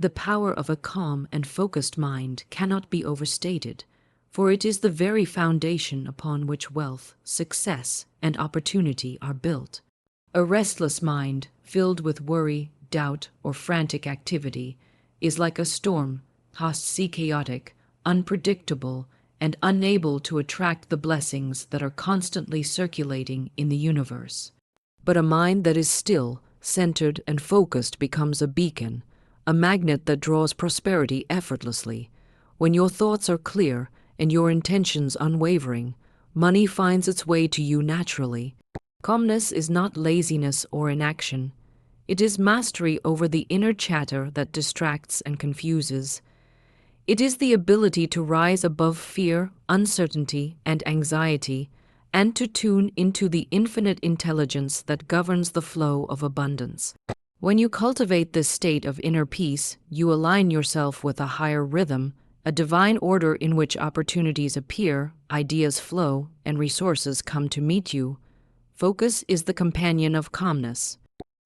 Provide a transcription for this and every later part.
The power of a calm and focused mind cannot be overstated, for it is the very foundation upon which wealth, success, and opportunity are built. A restless mind, filled with worry, doubt, or frantic activity, is like a storm, tossed chaotic, unpredictable, and unable to attract the blessings that are constantly circulating in the universe. But a mind that is still, centered, and focused becomes a beacon, a magnet that draws prosperity effortlessly. When your thoughts are clear and your intentions unwavering, money finds its way to you naturally. Calmness is not laziness or inaction. It is mastery over the inner chatter that distracts and confuses. It is the ability to rise above fear, uncertainty, and anxiety, and to tune into the infinite intelligence that governs the flow of abundance. When you cultivate this state of inner peace, you align yourself with a higher rhythm, a divine order in which opportunities appear, ideas flow, and resources come to meet you. Focus is the companion of calmness.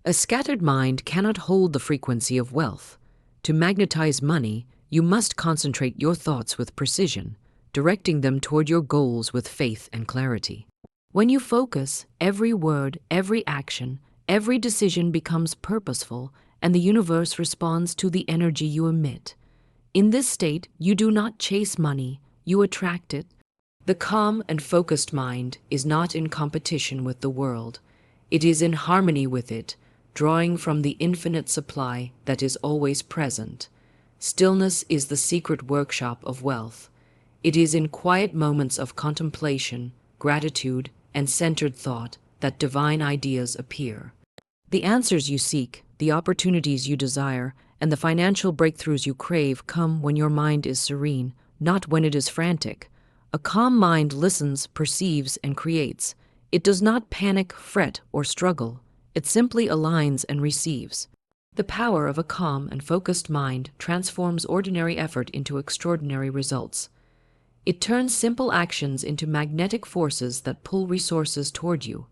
A scattered mind cannot hold the frequency of wealth. To magnetize money, you must concentrate your thoughts with precision, directing them toward your goals with faith and clarity. When you focus, every word, every action, every decision becomes purposeful, and the universe responds to the energy you emit. In this state, you do not chase money, you attract it. The calm and focused mind is not in competition with the world. It is in harmony with it, drawing from the infinite supply that is always present. Stillness is the secret workshop of wealth. It is in quiet moments of contemplation, gratitude, and centered thought that divine ideas appear. The answers you seek, the opportunities you desire, and the financial breakthroughs you crave come when your mind is serene, not when it is frantic. A calm mind listens, perceives, and creates. It does not panic, fret, or struggle. It simply aligns and receives. The power of a calm and focused mind transforms ordinary effort into extraordinary results. It turns simple actions into magnetic forces that pull resources toward you.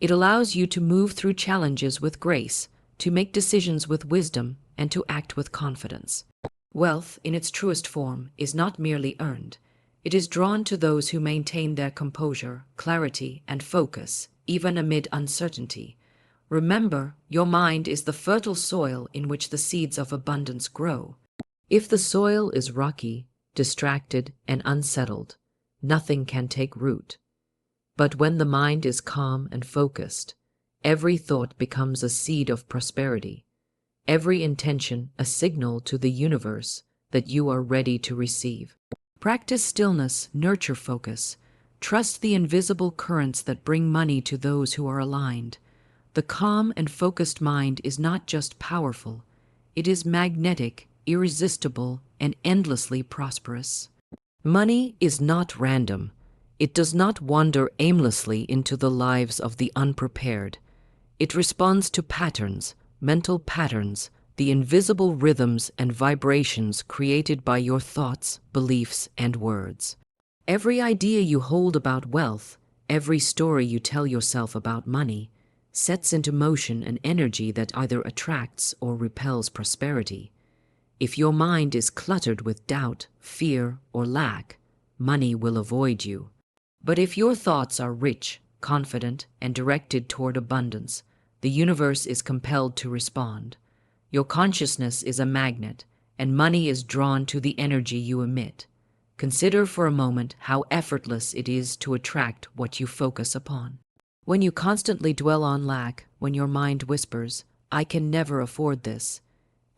It allows you to move through challenges with grace, to make decisions with wisdom, and to act with confidence. Wealth, in its truest form, is not merely earned. It is drawn to those who maintain their composure, clarity, and focus, even amid uncertainty. Remember, your mind is the fertile soil in which the seeds of abundance grow. If the soil is rocky, distracted, and unsettled, nothing can take root. But when the mind is calm and focused, every thought becomes a seed of prosperity, every intention a signal to the universe that you are ready to receive. Practice stillness, nurture focus, trust the invisible currents that bring money to those who are aligned. The calm and focused mind is not just powerful, it is magnetic, irresistible, and endlessly prosperous. Money is not random. It does not wander aimlessly into the lives of the unprepared. It responds to patterns, mental patterns, the invisible rhythms and vibrations created by your thoughts, beliefs, and words. Every idea you hold about wealth, every story you tell yourself about money, sets into motion an energy that either attracts or repels prosperity. If your mind is cluttered with doubt, fear, or lack, money will avoid you. But if your thoughts are rich, confident, and directed toward abundance, the universe is compelled to respond. Your consciousness is a magnet, and money is drawn to the energy you emit. Consider for a moment how effortless it is to attract what you focus upon. When you constantly dwell on lack, when your mind whispers, "I can never afford this,"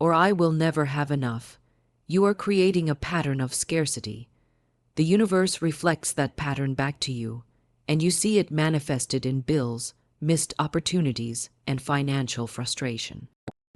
or "I will never have enough," you are creating a pattern of scarcity. The universe reflects that pattern back to you, and you see it manifested in bills, missed opportunities, and financial frustration.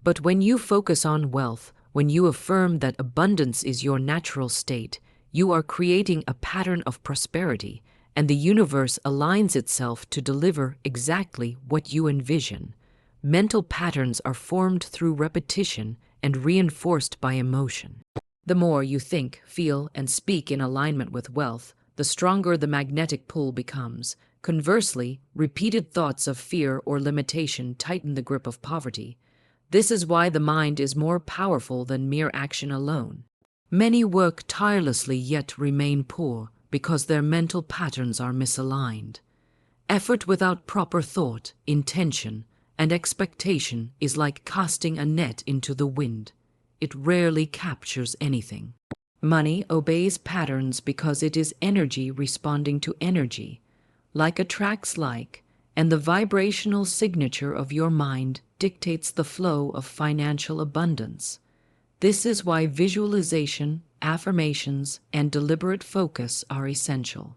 But when you focus on wealth, when you affirm that abundance is your natural state, you are creating a pattern of prosperity, and the universe aligns itself to deliver exactly what you envision. Mental patterns are formed through repetition and reinforced by emotion. The more you think, feel, and speak in alignment with wealth, the stronger the magnetic pull becomes. Conversely, repeated thoughts of fear or limitation tighten the grip of poverty. This is why the mind is more powerful than mere action alone. Many work tirelessly yet remain poor because their mental patterns are misaligned. Effort without proper thought, intention, and expectation is like casting a net into the wind. It rarely captures anything. Money obeys patterns because it is energy responding to energy. Like attracts like, and the vibrational signature of your mind dictates the flow of financial abundance. This is why visualization, affirmations, and deliberate focus are essential.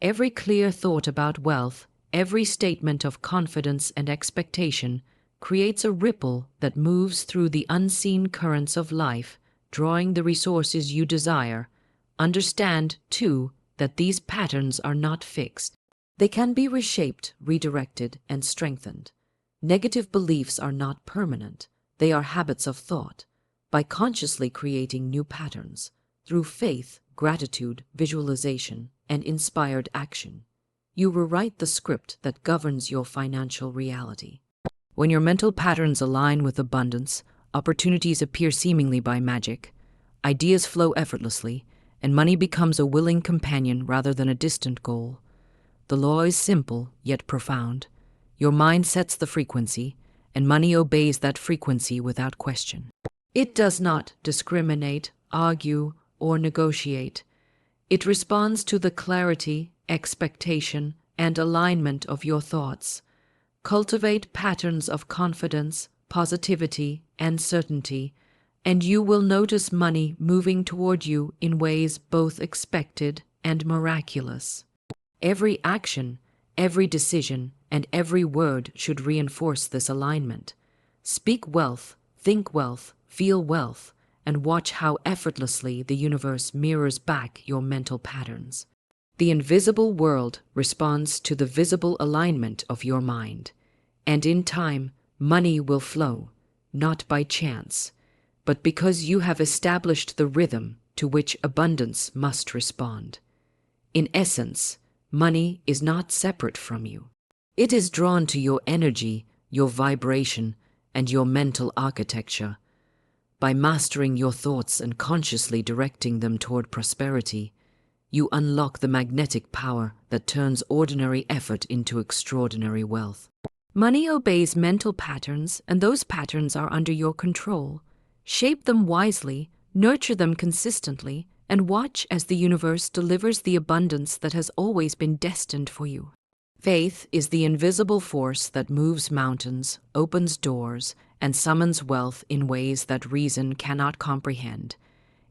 Every clear thought about wealth, every statement of confidence and expectation creates a ripple that moves through the unseen currents of life, drawing the resources you desire. Understand, too, that these patterns are not fixed. They can be reshaped, redirected, and strengthened. Negative beliefs are not permanent. They are habits of thought. By consciously creating new patterns, through faith, gratitude, visualization, and inspired action, you rewrite the script that governs your financial reality. When your mental patterns align with abundance, opportunities appear seemingly by magic, ideas flow effortlessly, and money becomes a willing companion rather than a distant goal. The law is simple, yet profound. Your mind sets the frequency, and money obeys that frequency without question. It does not discriminate, argue, or negotiate. It responds to the clarity, expectation, and alignment of your thoughts. Cultivate patterns of confidence, positivity, and certainty, and you will notice money moving toward you in ways both expected and miraculous. Every action, every decision, and every word should reinforce this alignment. Speak wealth, think wealth, feel wealth, and watch how effortlessly the universe mirrors back your mental patterns. The invisible world responds to the visible alignment of your mind, and in time, money will flow, not by chance, but because you have established the rhythm to which abundance must respond. In essence, money is not separate from you. It is drawn to your energy, your vibration, and your mental architecture. By mastering your thoughts and consciously directing them toward prosperity, you unlock the magnetic power that turns ordinary effort into extraordinary wealth. Money obeys mental patterns, and those patterns are under your control. Shape them wisely, nurture them consistently, and watch as the universe delivers the abundance that has always been destined for you. Faith is the invisible force that moves mountains, opens doors, and summons wealth in ways that reason cannot comprehend.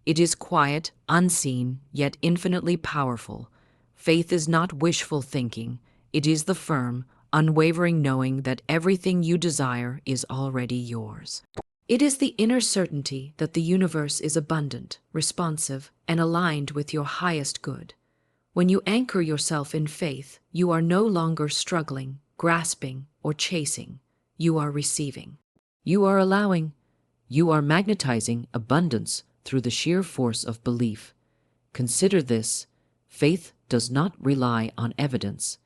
It is quiet, unseen, yet infinitely powerful. Faith is not wishful thinking. It is the firm, unwavering knowing that everything you desire is already yours. It is the inner certainty that the universe is abundant, responsive, and aligned with your highest good. When you anchor yourself in faith, you are no longer struggling, grasping, or chasing. You are receiving. You are allowing. You are magnetizing abundance through the sheer force of belief. Consider this: faith does not rely on evidence.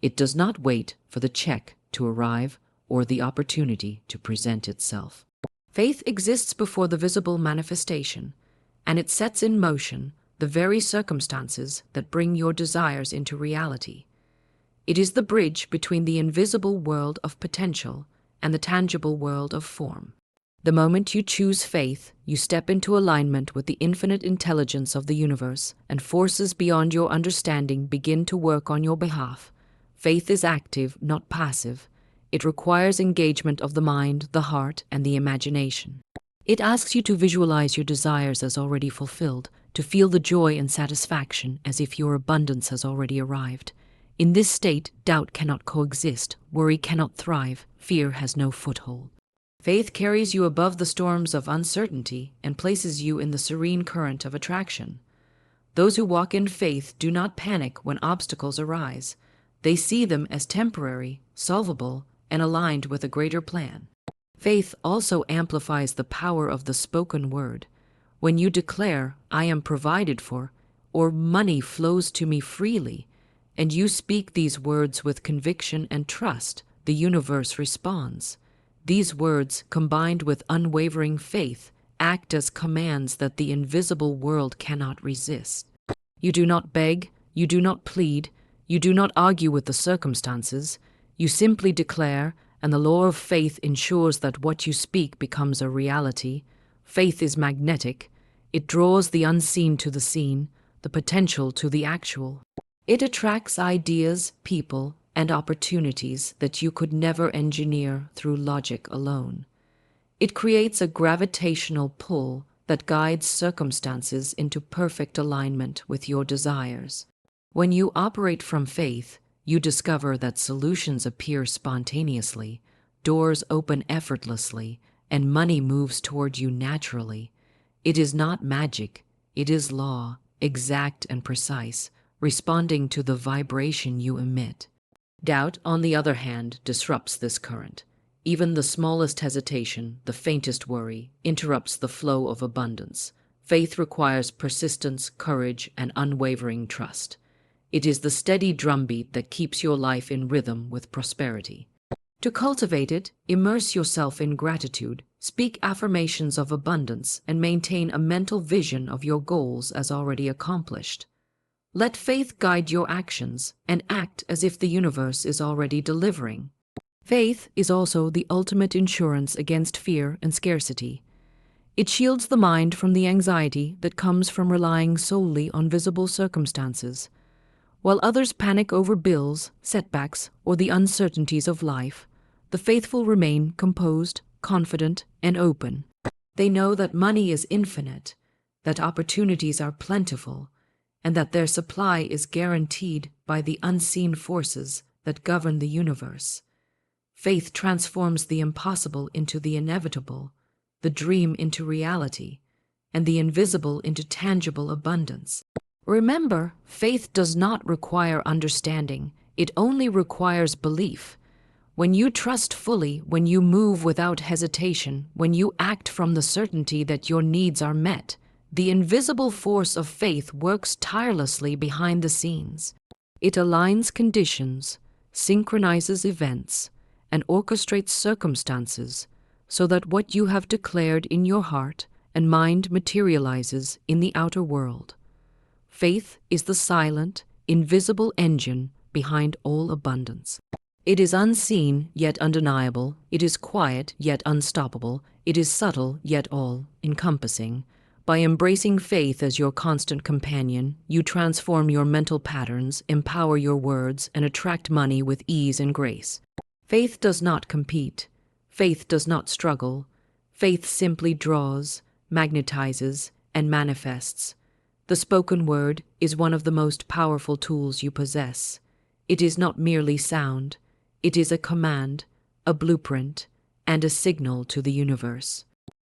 It does not wait for the check to arrive or the opportunity to present itself. Faith exists before the visible manifestation, and it sets in motion the very circumstances that bring your desires into reality. It is the bridge between the invisible world of potential and the tangible world of form. The moment you choose faith, you step into alignment with the infinite intelligence of the universe, and forces beyond your understanding begin to work on your behalf. Faith is active, not passive. It requires engagement of the mind, the heart, and the imagination. It asks you to visualize your desires as already fulfilled, to feel the joy and satisfaction as if your abundance has already arrived. In this state, doubt cannot coexist, worry cannot thrive, fear has no foothold. Faith carries you above the storms of uncertainty and places you in the serene current of attraction. Those who walk in faith do not panic when obstacles arise. They see them as temporary, solvable, and aligned with a greater plan. Faith also amplifies the power of the spoken word. When you declare, "I am provided for," or "money flows to me freely," and you speak these words with conviction and trust, the universe responds. These words, combined with unwavering faith, act as commands that the invisible world cannot resist. You do not beg, you do not plead, you do not argue with the circumstances. You simply declare, and the law of faith ensures that what you speak becomes a reality. Faith is magnetic. It draws the unseen to the seen, the potential to the actual. It attracts ideas, people, and opportunities that you could never engineer through logic alone. It creates a gravitational pull that guides circumstances into perfect alignment with your desires. When you operate from faith, you discover that solutions appear spontaneously, doors open effortlessly, and money moves toward you naturally. It is not magic, it is law, exact and precise, responding to the vibration you emit. Doubt, on the other hand, disrupts this current. Even the smallest hesitation, the faintest worry, interrupts the flow of abundance. Faith requires persistence, courage, and unwavering trust. It is the steady drumbeat that keeps your life in rhythm with prosperity. To cultivate it, immerse yourself in gratitude, speak affirmations of abundance, and maintain a mental vision of your goals as already accomplished. Let faith guide your actions and act as if the universe is already delivering. Faith is also the ultimate insurance against fear and scarcity. It shields the mind from the anxiety that comes from relying solely on visible circumstances. While others panic over bills, setbacks, or the uncertainties of life, the faithful remain composed, confident, and open. They know that money is infinite, that opportunities are plentiful, and that their supply is guaranteed by the unseen forces that govern the universe. Faith transforms the impossible into the inevitable, the dream into reality, and the invisible into tangible abundance. Remember, faith does not require understanding, it only requires belief. When you trust fully, when you move without hesitation, when you act from the certainty that your needs are met, the invisible force of faith works tirelessly behind the scenes. It aligns conditions, synchronizes events, and orchestrates circumstances so that what you have declared in your heart and mind materializes in the outer world. Faith is the silent, invisible engine behind all abundance. It is unseen yet undeniable, it is quiet yet unstoppable, it is subtle yet all-encompassing. By embracing faith as your constant companion, you transform your mental patterns, empower your words, and attract money with ease and grace. Faith does not compete. Faith does not struggle. Faith simply draws, magnetizes, and manifests. The spoken word is one of the most powerful tools you possess. It is not merely sound. It is a command, a blueprint, and a signal to the universe.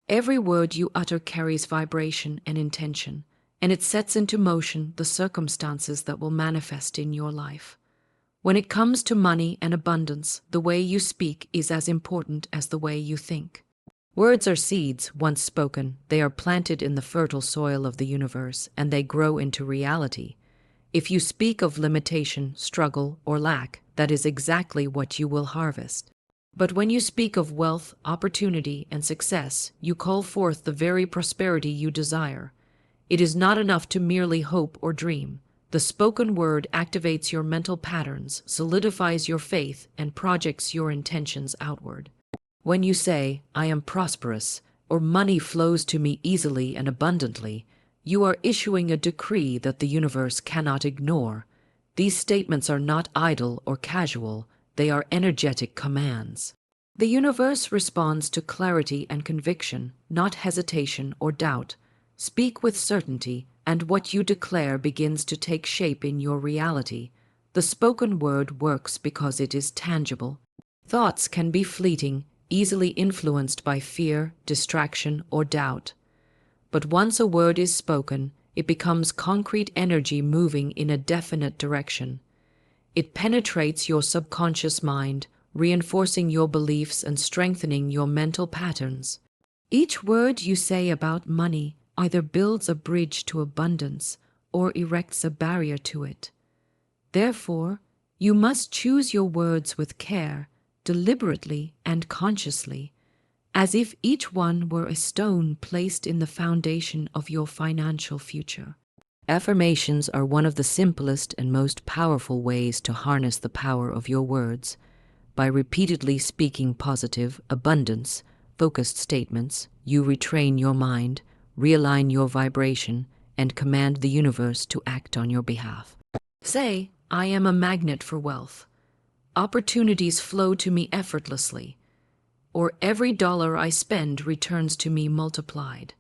Every word you utter carries vibration and intention, and it sets into motion the circumstances that will manifest in your life. When it comes to money and abundance, the way you speak is as important as the way you think. Words are seeds, once spoken. They are planted in the fertile soil of the universe, and they grow into reality. If you speak of limitation, struggle, or lack, that is exactly what you will harvest. But when you speak of wealth, opportunity, and success, you call forth the very prosperity you desire. It is not enough to merely hope or dream. The spoken word activates your mental patterns, solidifies your faith, and projects your intentions outward. When you say, "I am prosperous," or "money flows to me easily and abundantly," you are issuing a decree that the universe cannot ignore. These statements are not idle or casual, they are energetic commands. The universe responds to clarity and conviction, not hesitation or doubt. Speak with certainty, and what you declare begins to take shape in your reality. The spoken word works because it is tangible. Thoughts can be fleeting, easily influenced by fear, distraction, or doubt. But once a word is spoken, it becomes concrete energy moving in a definite direction. It penetrates your subconscious mind, reinforcing your beliefs and strengthening your mental patterns. Each word you say about money either builds a bridge to abundance or erects a barrier to it. Therefore, you must choose your words with care, deliberately and consciously, as if each one were a stone placed in the foundation of your financial future. Affirmations are one of the simplest and most powerful ways to harness the power of your words. By repeatedly speaking positive, abundance-focused statements, you retrain your mind, realign your vibration, and command the universe to act on your behalf. Say, I am a magnet for wealth. Opportunities flow to me effortlessly, or every dollar I spend returns to me multiplied.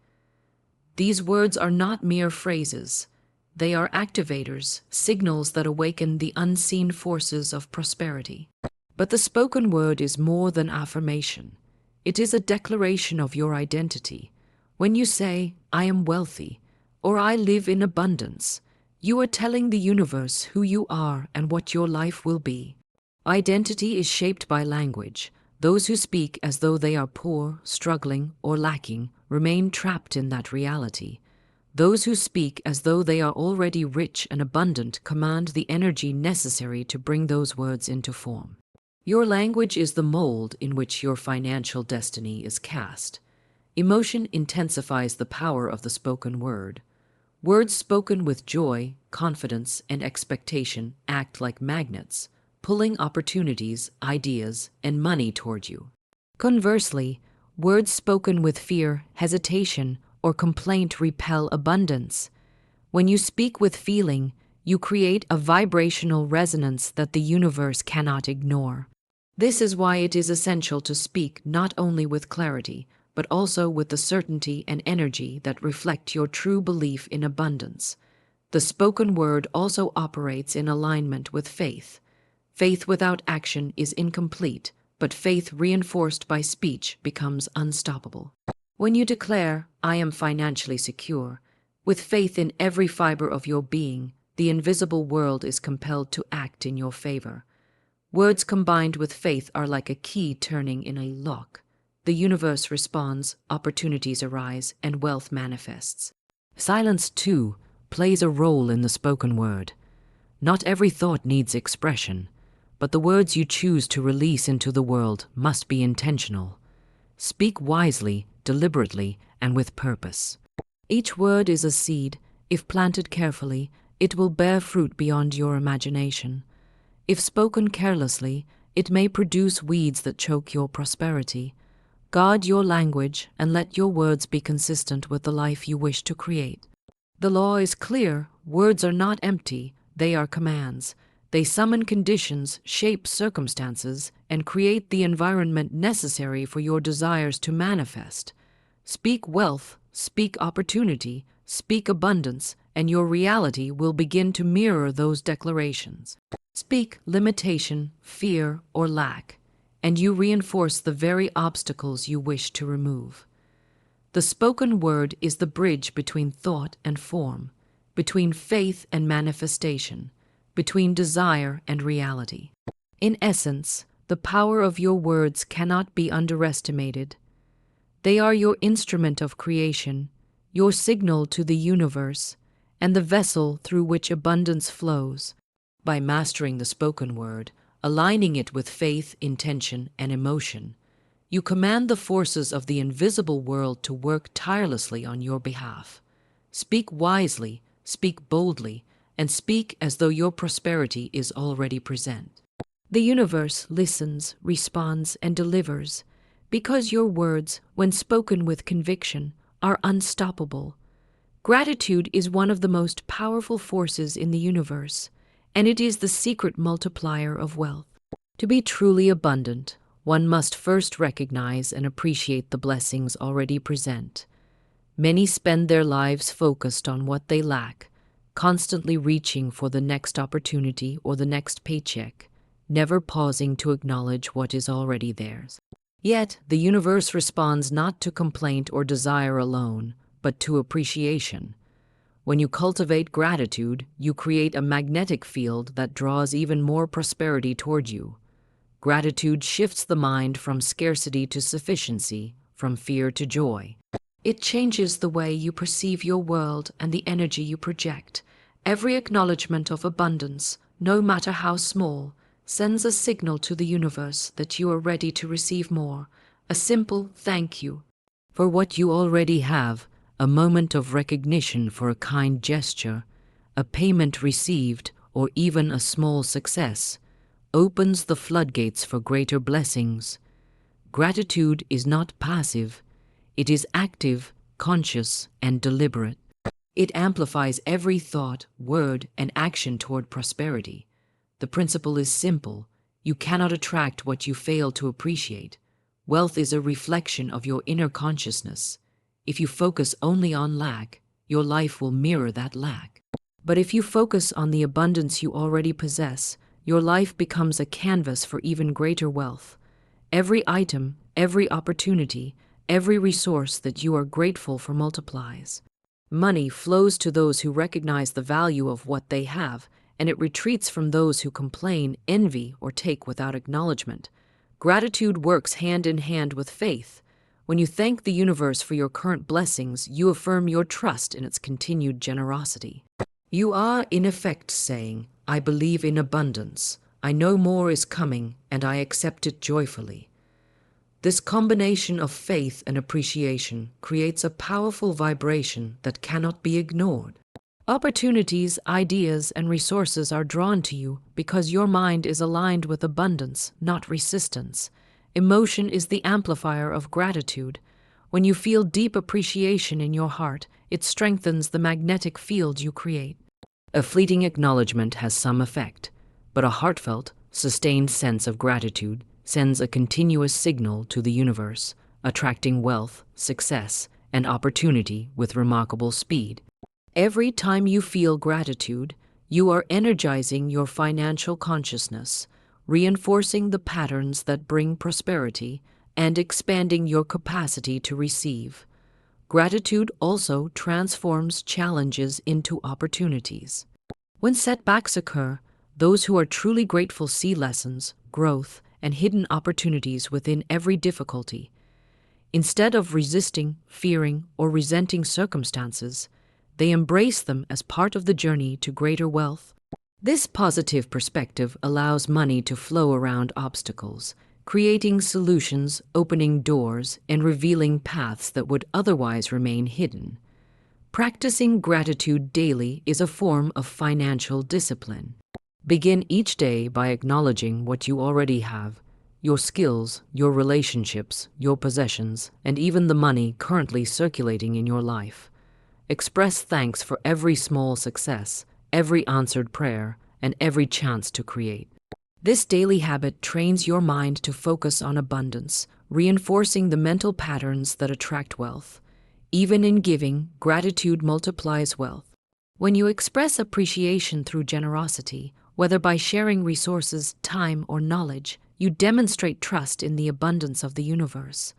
These words are not mere phrases. They are activators, signals that awaken the unseen forces of prosperity. But the spoken word is more than affirmation. It is a declaration of your identity. When you say, I am wealthy, or I live in abundance, you are telling the universe who you are and what your life will be. Identity is shaped by language. Those who speak as though they are poor, struggling, or lacking remain trapped in that reality. Those who speak as though they are already rich and abundant command the energy necessary to bring those words into form. Your language is the mold in which your financial destiny is cast. Emotion intensifies the power of the spoken word. Words spoken with joy, confidence, and expectation act like magnets, pulling opportunities, ideas, and money toward you. Conversely, words spoken with fear, hesitation, or complaint repel abundance. When you speak with feeling, you create a vibrational resonance that the universe cannot ignore. This is why it is essential to speak not only with clarity, but also with the certainty and energy that reflect your true belief in abundance. The spoken word also operates in alignment with faith. Faith without action is incomplete, but faith reinforced by speech becomes unstoppable. When you declare, I am financially secure, with faith in every fiber of your being, the invisible world is compelled to act in your favor. Words combined with faith are like a key turning in a lock. The universe responds, opportunities arise, and wealth manifests. Silence, too, plays a role in the spoken word. Not every thought needs expression, but the words you choose to release into the world must be intentional. Speak wisely, deliberately, and with purpose. Each word is a seed. If planted carefully, it will bear fruit beyond your imagination. If spoken carelessly, it may produce weeds that choke your prosperity. Guard your language and let your words be consistent with the life you wish to create. The law is clear. Words are not empty. They are commands. They summon conditions, shape circumstances, and create the environment necessary for your desires to manifest. Speak wealth, speak opportunity, speak abundance, and your reality will begin to mirror those declarations. Speak limitation, fear, or lack, and you reinforce the very obstacles you wish to remove. The spoken word is the bridge between thought and form, between faith and manifestation, between desire and reality. In essence, the power of your words cannot be underestimated. They are your instrument of creation, your signal to the universe, and the vessel through which abundance flows. By mastering the spoken word, aligning it with faith, intention, and emotion, you command the forces of the invisible world to work tirelessly on your behalf. Speak wisely, speak boldly, and speak as though your prosperity is already present. The universe listens, responds, and delivers, because your words, when spoken with conviction, are unstoppable. Gratitude is one of the most powerful forces in the universe, and it is the secret multiplier of wealth. To be truly abundant, one must first recognize and appreciate the blessings already present. Many spend their lives focused on what they lack, constantly reaching for the next opportunity or the next paycheck, never pausing to acknowledge what is already theirs. Yet, the universe responds not to complaint or desire alone, but to appreciation. When you cultivate gratitude, you create a magnetic field that draws even more prosperity toward you. Gratitude shifts the mind from scarcity to sufficiency, from fear to joy. It changes the way you perceive your world and the energy you project. Every acknowledgement of abundance, no matter how small, sends a signal to the universe that you are ready to receive more, a simple thank you for what you already have, a moment of recognition for a kind gesture, a payment received, or even a small success, opens the floodgates for greater blessings. Gratitude is not passive, it is active, conscious, and deliberate. It amplifies every thought, word, and action toward prosperity. The principle is simple. You cannot attract what you fail to appreciate. Wealth is a reflection of your inner consciousness. If you focus only on lack, your life will mirror that lack. But if you focus on the abundance you already possess, your life becomes a canvas for even greater wealth. Every item, every opportunity, every resource that you are grateful for multiplies. Money flows to those who recognize the value of what they have, and it retreats from those who complain, envy, or take without acknowledgement. Gratitude works hand in hand with faith. When you thank the universe for your current blessings, you affirm your trust in its continued generosity. You are, in effect, saying, I believe in abundance. I know more is coming, and I accept it joyfully. This combination of faith and appreciation creates a powerful vibration that cannot be ignored. Opportunities, ideas, and resources are drawn to you because your mind is aligned with abundance, not resistance. Emotion is the amplifier of gratitude. When you feel deep appreciation in your heart, it strengthens the magnetic field you create. A fleeting acknowledgement has some effect, but a heartfelt, sustained sense of gratitude sends a continuous signal to the universe, attracting wealth, success, and opportunity with remarkable speed. Every time you feel gratitude, you are energizing your financial consciousness, reinforcing the patterns that bring prosperity, and expanding your capacity to receive. Gratitude also transforms challenges into opportunities. When setbacks occur, those who are truly grateful see lessons, growth, and hidden opportunities within every difficulty. Instead of resisting, fearing, or resenting circumstances, they embrace them as part of the journey to greater wealth. This positive perspective allows money to flow around obstacles, creating solutions, opening doors, and revealing paths that would otherwise remain hidden. Practicing gratitude daily is a form of financial discipline. Begin each day by acknowledging what you already have, your skills, your relationships, your possessions, and even the money currently circulating in your life. Express thanks for every small success, every answered prayer, and every chance to create. This daily habit trains your mind to focus on abundance, reinforcing the mental patterns that attract wealth. Even in giving, gratitude multiplies wealth. When you express appreciation through generosity, whether by sharing resources, time, or knowledge, you demonstrate trust in the abundance of the universe.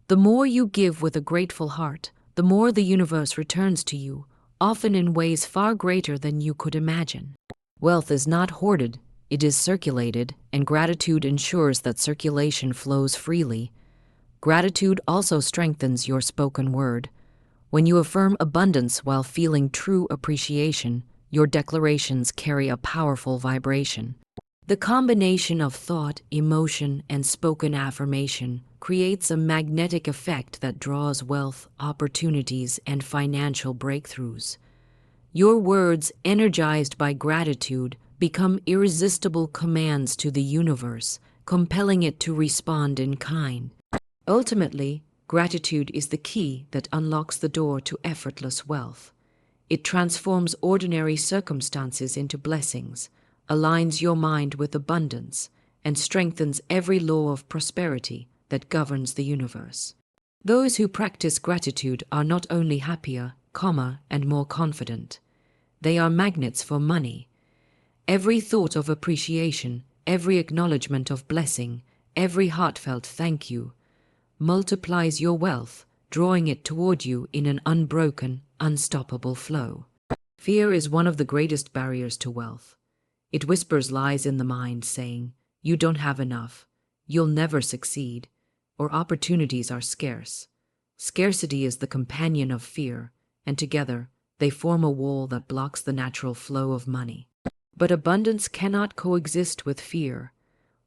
The more you give with a grateful heart, the more the universe returns to you, often in ways far greater than you could imagine. Wealth is not hoarded, it is circulated, and gratitude ensures that circulation flows freely. Gratitude also strengthens your spoken word. When you affirm abundance while feeling true appreciation, your declarations carry a powerful vibration. The combination of thought, emotion, and spoken affirmation creates a magnetic effect that draws wealth, opportunities, and financial breakthroughs. Your words, energized by gratitude, become irresistible commands to the universe, compelling it to respond in kind. Ultimately, gratitude is the key that unlocks the door to effortless wealth. It transforms ordinary circumstances into blessings, aligns your mind with abundance, and strengthens every law of prosperity that governs the universe. Those who practice gratitude are not only happier, calmer, and more confident. They are magnets for money. Every thought of appreciation, every acknowledgement of blessing, every heartfelt thank you multiplies your wealth, drawing it toward you in an unbroken, unstoppable flow. Fear is one of the greatest barriers to wealth. It whispers lies in the mind saying, you don't have enough, you'll never succeed, or opportunities are scarce. Scarcity is the companion of fear, and together they form a wall that blocks the natural flow of money. But abundance cannot coexist with fear.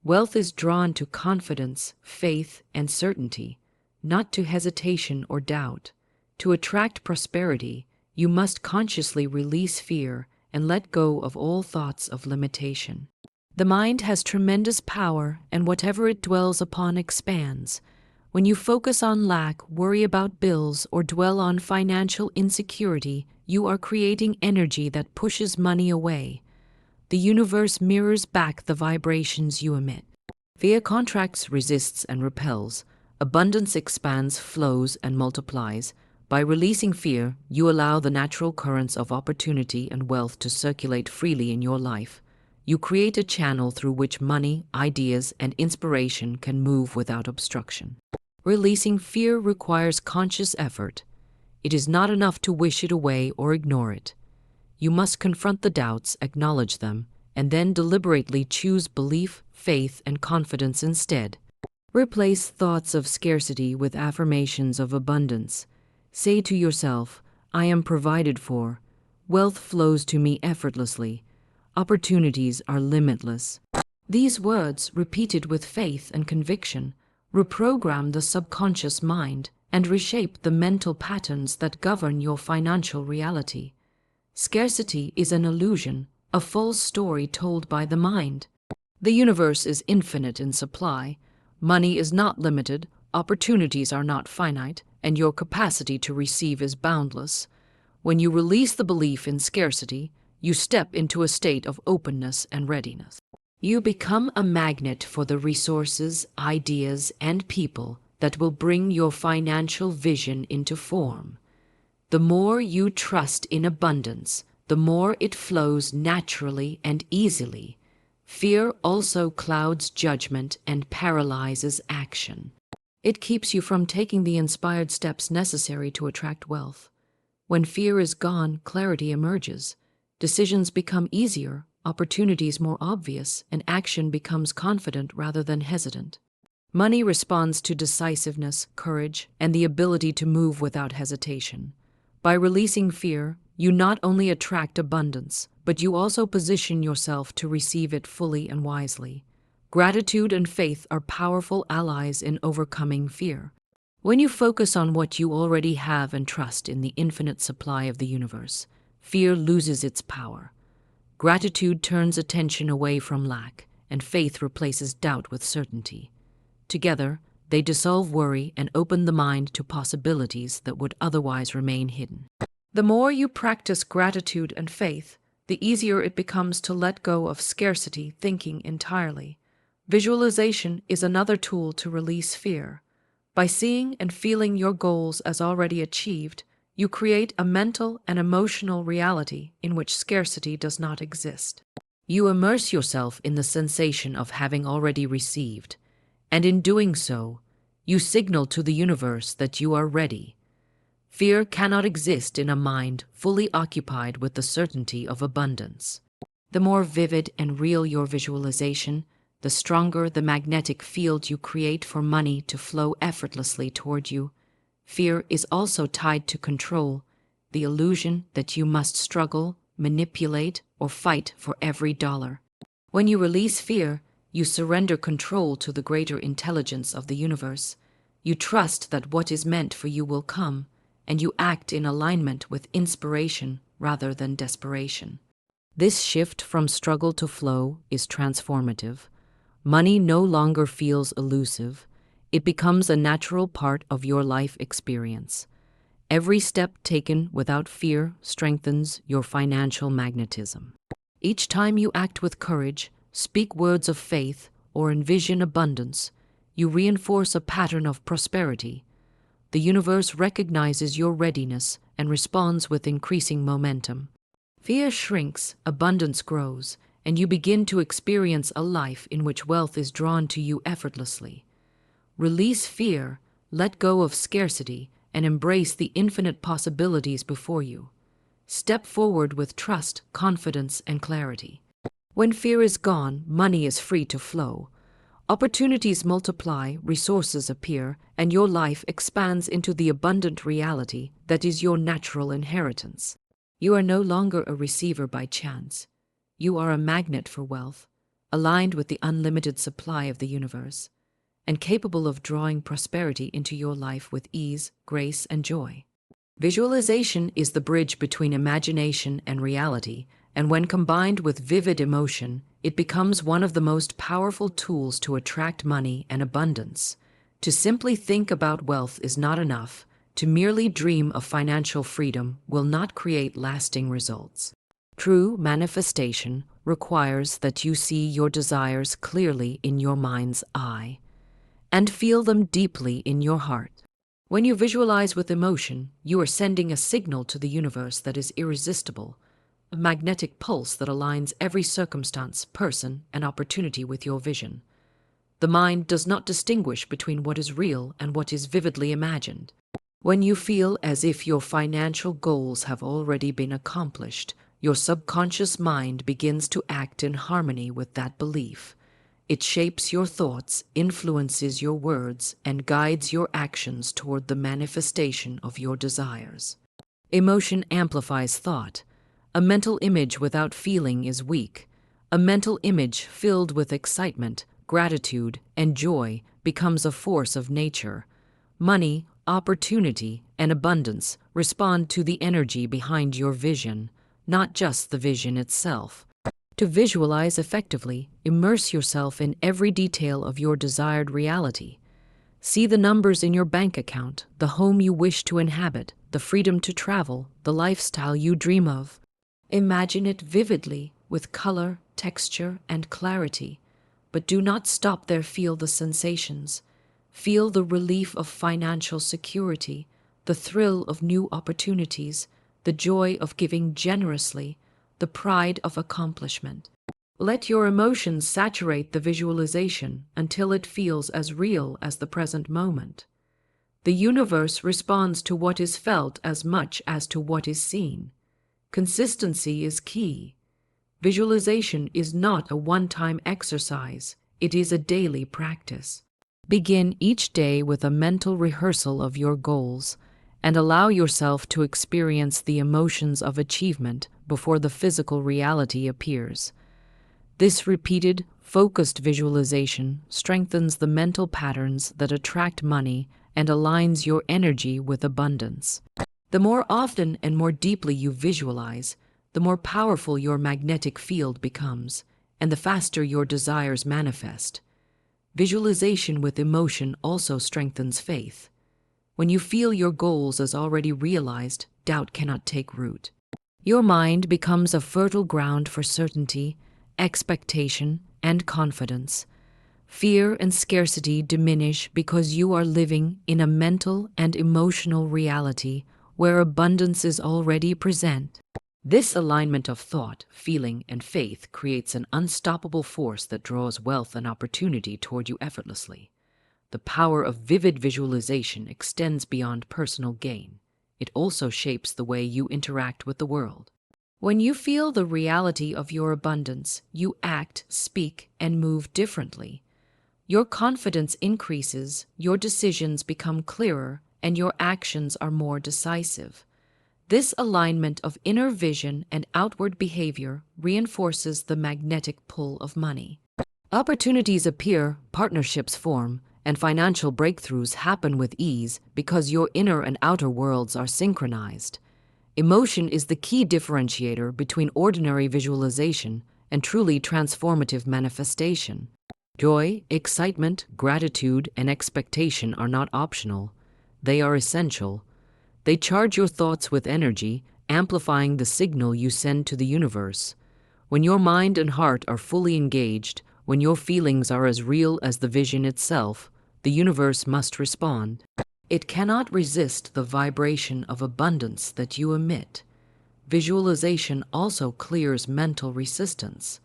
Wealth is drawn to confidence, faith, and certainty, not to hesitation or doubt. To attract prosperity, you must consciously release fear and let go of all thoughts of limitation. The mind has tremendous power, and whatever it dwells upon expands. When you focus on lack, worry about bills, or dwell on financial insecurity, you are creating energy that pushes money away. The universe mirrors back the vibrations you emit. Fear contracts, resists, and repels. Abundance expands, flows, and multiplies. By releasing fear, you allow the natural currents of opportunity and wealth to circulate freely in your life. You create a channel through which money, ideas, and inspiration can move without obstruction. Releasing fear requires conscious effort. It is not enough to wish it away or ignore it. You must confront the doubts, acknowledge them, and then deliberately choose belief, faith, and confidence instead. Replace thoughts of scarcity with affirmations of abundance. Say to yourself, I am provided for. Wealth flows to me effortlessly. Opportunities are limitless. These words, repeated with faith and conviction, reprogram the subconscious mind and reshape the mental patterns that govern your financial reality. Scarcity is an illusion, a false story told by the mind. The universe is infinite in supply. Money is not limited, opportunities are not finite, and your capacity to receive is boundless. When you release the belief in scarcity, you step into a state of openness and readiness. You become a magnet for the resources, ideas, and people that will bring your financial vision into form. The more you trust in abundance, the more it flows naturally and easily. Fear also clouds judgment and paralyzes action. It keeps you from taking the inspired steps necessary to attract wealth. When fear is gone, clarity emerges. Decisions become easier, opportunities more obvious, and action becomes confident rather than hesitant. Money responds to decisiveness, courage, and the ability to move without hesitation. By releasing fear, you not only attract abundance, but you also position yourself to receive it fully and wisely. Gratitude and faith are powerful allies in overcoming fear. When you focus on what you already have and trust in the infinite supply of the universe, fear loses its power. Gratitude turns attention away from lack, and faith replaces doubt with certainty. Together, they dissolve worry and open the mind to possibilities that would otherwise remain hidden. The more you practice gratitude and faith, the easier it becomes to let go of scarcity thinking entirely. Visualization is another tool to release fear. By seeing and feeling your goals as already achieved, you create a mental and emotional reality in which scarcity does not exist. You immerse yourself in the sensation of having already received, and in doing so, you signal to the universe that you are ready. Fear cannot exist in a mind fully occupied with the certainty of abundance. The more vivid and real your visualization, the stronger the magnetic field you create for money to flow effortlessly toward you. Fear is also tied to control, the illusion that you must struggle, manipulate, or fight for every dollar. When you release fear, you surrender control to the greater intelligence of the universe. You trust that what is meant for you will come, and you act in alignment with inspiration rather than desperation. This shift from struggle to flow is transformative. Money no longer feels elusive. It becomes a natural part of your life experience. Every step taken without fear strengthens your financial magnetism. Each time you act with courage, speak words of faith, or envision abundance, you reinforce a pattern of prosperity. The universe recognizes your readiness and responds with increasing momentum. Fear shrinks, abundance grows, and you begin to experience a life in which wealth is drawn to you effortlessly. Release fear, let go of scarcity, and embrace the infinite possibilities before you. Step forward with trust, confidence, and clarity. When fear is gone, money is free to flow. Opportunities multiply, resources appear, and your life expands into the abundant reality that is your natural inheritance. You are no longer a receiver by chance. You are a magnet for wealth, aligned with the unlimited supply of the universe, and capable of drawing prosperity into your life with ease, grace, and joy. Visualization is the bridge between imagination and reality, and when combined with vivid emotion, it becomes one of the most powerful tools to attract money and abundance. To simply think about wealth is not enough. To merely dream of financial freedom will not create lasting results. True manifestation requires that you see your desires clearly in your mind's eye and feel them deeply in your heart. When you visualize with emotion, you are sending a signal to the universe that is irresistible, a magnetic pulse that aligns every circumstance, person, and opportunity with your vision. The mind does not distinguish between what is real and what is vividly imagined. When you feel as if your financial goals have already been accomplished, your subconscious mind begins to act in harmony with that belief. It shapes your thoughts, influences your words, and guides your actions toward the manifestation of your desires. Emotion amplifies thought. A mental image without feeling is weak. A mental image filled with excitement, gratitude, and joy becomes a force of nature. Money, opportunity, and abundance respond to the energy behind your vision, not just the vision itself. To visualize effectively, immerse yourself in every detail of your desired reality. See the numbers in your bank account, the home you wish to inhabit, the freedom to travel, the lifestyle you dream of. Imagine it vividly, with color, texture, and clarity. But do not stop there. Feel the sensations. Feel the relief of financial security, the thrill of new opportunities, the joy of giving generously, the pride of accomplishment. Let your emotions saturate the visualization until it feels as real as the present moment. The universe responds to what is felt as much as to what is seen. Consistency is key. Visualization is not a one-time exercise, it is a daily practice. Begin each day with a mental rehearsal of your goals and allow yourself to experience the emotions of achievement before the physical reality appears. This repeated, focused visualization strengthens the mental patterns that attract money and aligns your energy with abundance. The more often and more deeply you visualize, the more powerful your magnetic field becomes, and the faster your desires manifest. Visualization with emotion also strengthens faith. When you feel your goals as already realized, doubt cannot take root. Your mind becomes a fertile ground for certainty, expectation, and confidence. Fear and scarcity diminish because you are living in a mental and emotional reality where abundance is already present. This alignment of thought, feeling, and faith creates an unstoppable force that draws wealth and opportunity toward you effortlessly. The power of vivid visualization extends beyond personal gain. It also shapes the way you interact with the world. When you feel the reality of your abundance, you act, speak, and move differently. Your confidence increases, your decisions become clearer, and your actions are more decisive. This alignment of inner vision and outward behavior reinforces the magnetic pull of money. Opportunities appear, partnerships form, and financial breakthroughs happen with ease because your inner and outer worlds are synchronized. Emotion is the key differentiator between ordinary visualization and truly transformative manifestation. Joy, excitement, gratitude, and expectation are not optional. They are essential. They charge your thoughts with energy, amplifying the signal you send to the universe. When your mind and heart are fully engaged, when your feelings are as real as the vision itself, the universe must respond. It cannot resist the vibration of abundance that you emit. Visualization also clears mental resistance.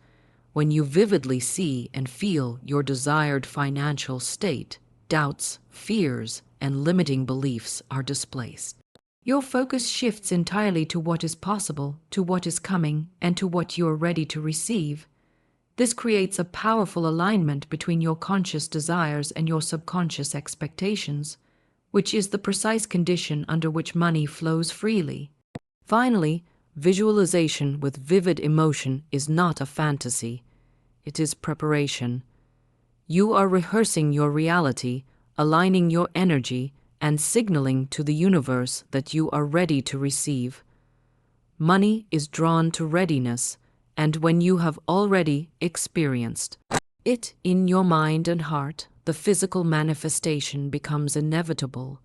When you vividly see and feel your desired financial state, doubts, fears, and limiting beliefs are displaced. Your focus shifts entirely to what is possible, to what is coming, and to what you are ready to receive. This creates a powerful alignment between your conscious desires and your subconscious expectations, which is the precise condition under which money flows freely. Finally, visualization with vivid emotion is not a fantasy. It is preparation. You are rehearsing your reality, aligning your energy, and signaling to the universe that you are ready to receive. Money is drawn to readiness, and when you have already experienced it in your mind and heart, the physical manifestation becomes inevitable.